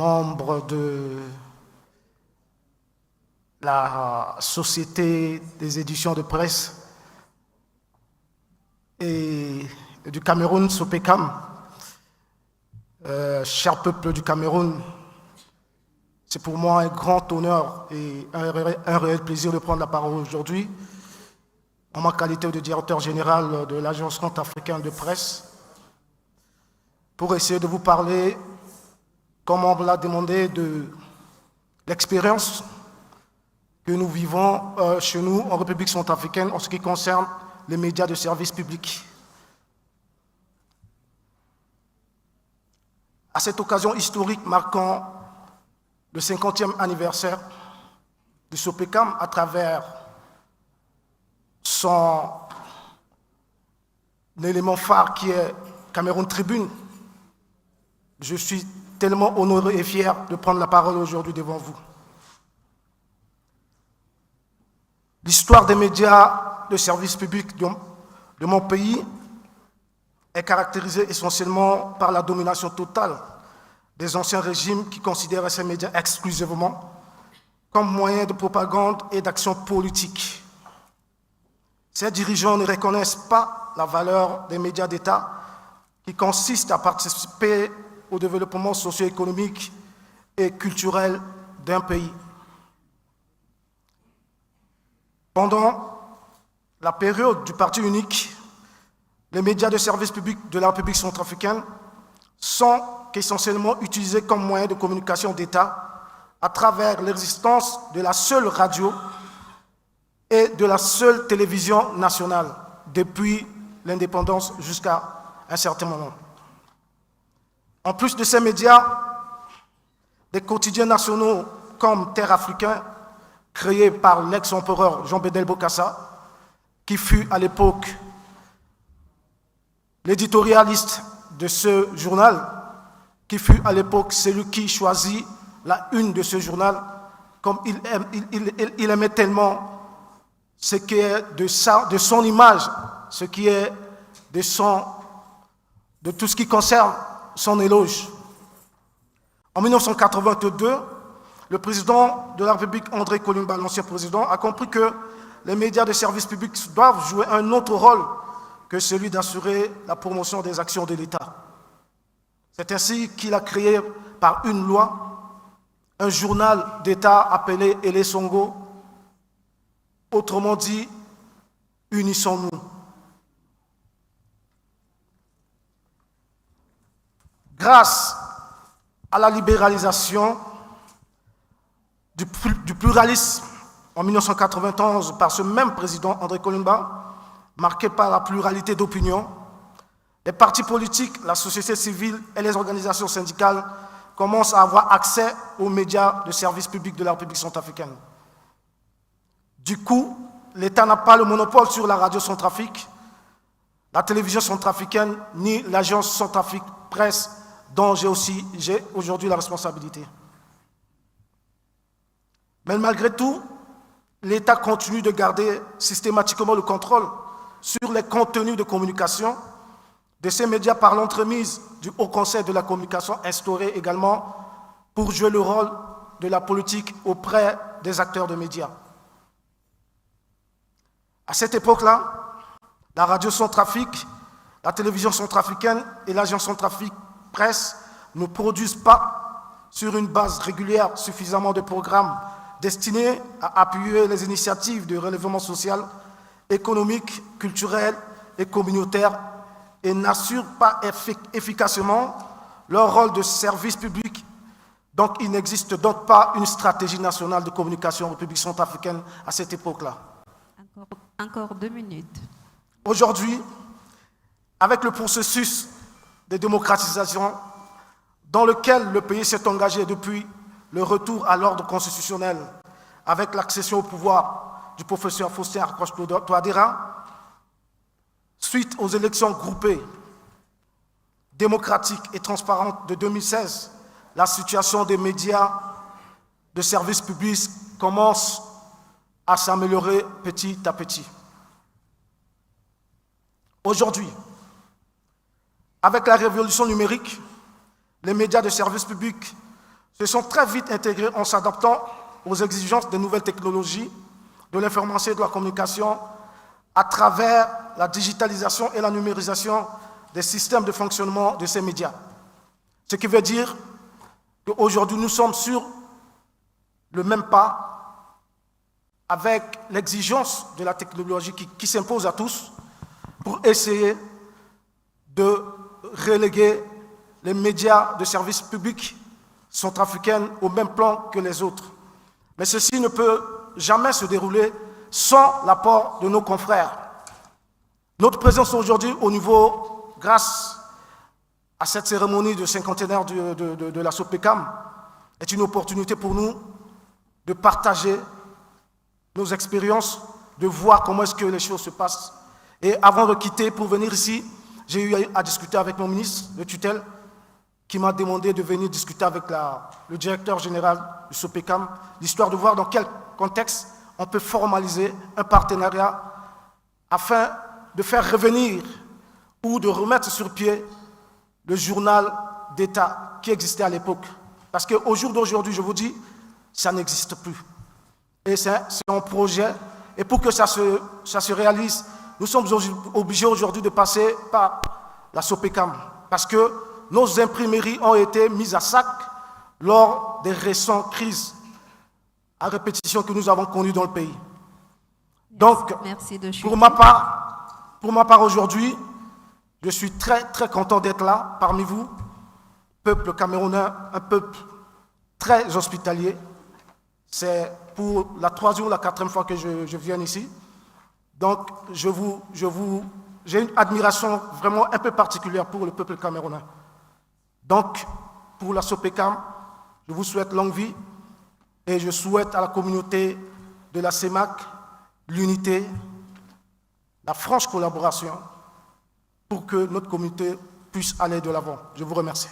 membre de la Société des éditions de presse et du Cameroun, SOPECAM. Cher peuple du Cameroun, c'est pour moi un grand honneur et un réel plaisir de prendre la parole aujourd'hui en ma qualité de directeur général de l'Agence centrafricaine de presse pour essayer de vous parler, comme on me l'a demandé, de l'expérience que nous vivons chez nous en République centrafricaine en ce qui concerne les médias de service public. À cette occasion historique marquant le 50e anniversaire du SOPECAM à travers son élément phare qui est Cameroun Tribune, je suis tellement honoré et fier de prendre la parole aujourd'hui devant vous. L'histoire des médias de service public de mon pays est caractérisée essentiellement par la domination totale des anciens régimes qui considèrent ces médias exclusivement comme moyen de propagande et d'action politique. Ces dirigeants ne reconnaissent pas la valeur des médias d'État qui consiste à participer au développement socio-économique et culturel d'un pays. Pendant la période du parti unique, les médias de service public de la République centrafricaine sont essentiellement utilisés comme moyen de communication d'État à travers l'existence de la seule radio et de la seule télévision nationale depuis l'indépendance jusqu'à un certain moment. En plus de ces médias, des quotidiens nationaux comme Terre Africain, créé par l'ex-empereur Jean Bédel Bokassa, qui fut à l'époque l'éditorialiste de ce journal, qui fut à l'époque celui qui choisit la une de ce journal, comme il aimait tellement ce qui est de son image, ce qui est de tout ce qui concerne son éloge. En 1982, le président de la République, André Kolimba, l'ancien président, a compris que les médias de service public doivent jouer un autre rôle que celui d'assurer la promotion des actions de l'État. C'est ainsi qu'il a créé par une loi un journal d'État appelé Ele Songo, autrement dit, unissons-nous. Grâce à la libéralisation du pluralisme en 1991 par ce même président André Kolimba, marqué par la pluralité d'opinions, les partis politiques, la société civile et les organisations syndicales commencent à avoir accès aux médias de service public de la République centrafricaine. Du coup, l'État n'a pas le monopole sur la radio Centrafrique, la télévision centrafricaine, ni l'agence Centrafrique Presse, dont j'ai aujourd'hui la responsabilité. Mais malgré tout, l'État continue de garder systématiquement le contrôle sur les contenus de communication de ces médias par l'entremise du Haut Conseil de la communication instauré également pour jouer le rôle de la politique auprès des acteurs de médias. À cette époque-là, la radio Centrafrique, la télévision centrafricaine et l'agence Centrafrique Presse ne produisent pas sur une base régulière suffisamment de programmes destinés à appuyer les initiatives de relèvement social, économique, culturel et communautaire et n'assurent pas efficacement leur rôle de service public. Donc il n'existe donc pas une stratégie nationale de communication en République centrafricaine à cette époque-là. Encore 2 minutes. Aujourd'hui, avec le processus de démocratisation dans lequel le pays s'est engagé depuis le retour à l'ordre constitutionnel avec l'accession au pouvoir du professeur Faustin Archange-Touadéra, suite aux élections groupées, démocratiques et transparentes de 2016, la situation des médias de service public commence à s'améliorer petit à petit. Aujourd'hui, avec la révolution numérique, les médias de service public se sont très vite intégrés en s'adaptant aux exigences des nouvelles technologies, de l'information et de la communication à travers la digitalisation et la numérisation des systèmes de fonctionnement de ces médias. Ce qui veut dire qu'aujourd'hui, nous sommes sur le même pas avec l'exigence de la technologie qui s'impose à tous pour essayer de reléguer les médias de service public centrafricains au même plan que les autres. Mais ceci ne peut jamais se dérouler sans l'apport de nos confrères. Notre présence aujourd'hui au niveau, grâce à cette cérémonie de cinquantenaire de la SOPECAM, est une opportunité pour nous de partager nos expériences, de voir comment est-ce que les choses se passent. Et avant de quitter pour venir ici, j'ai eu à discuter avec mon ministre de tutelle qui m'a demandé de venir discuter avec le directeur général du SOPECAM, l'histoire de voir dans quel contexte on peut formaliser un partenariat afin de faire revenir ou de remettre sur pied le journal d'État qui existait à l'époque. Parce qu'au jour d'aujourd'hui, je vous dis, ça n'existe plus. Et c'est un projet. Et pour que ça se réalise, nous sommes obligés aujourd'hui de passer par la SOPECAM. Parce que nos imprimeries ont été mises à sac lors des récentes crises à répétition que nous avons connues dans le pays. Donc, pour ma part aujourd'hui, je suis très très content d'être là parmi vous, peuple camerounais, un peuple très hospitalier. C'est pour la 3e ou la 4e fois que je viens ici. Donc, j'ai une admiration vraiment un peu particulière pour le peuple camerounais. Donc, pour la SOPECAM, je vous souhaite longue vie et je souhaite à la communauté de la CEMAC l'unité, la franche collaboration pour que notre communauté puisse aller de l'avant. Je vous remercie.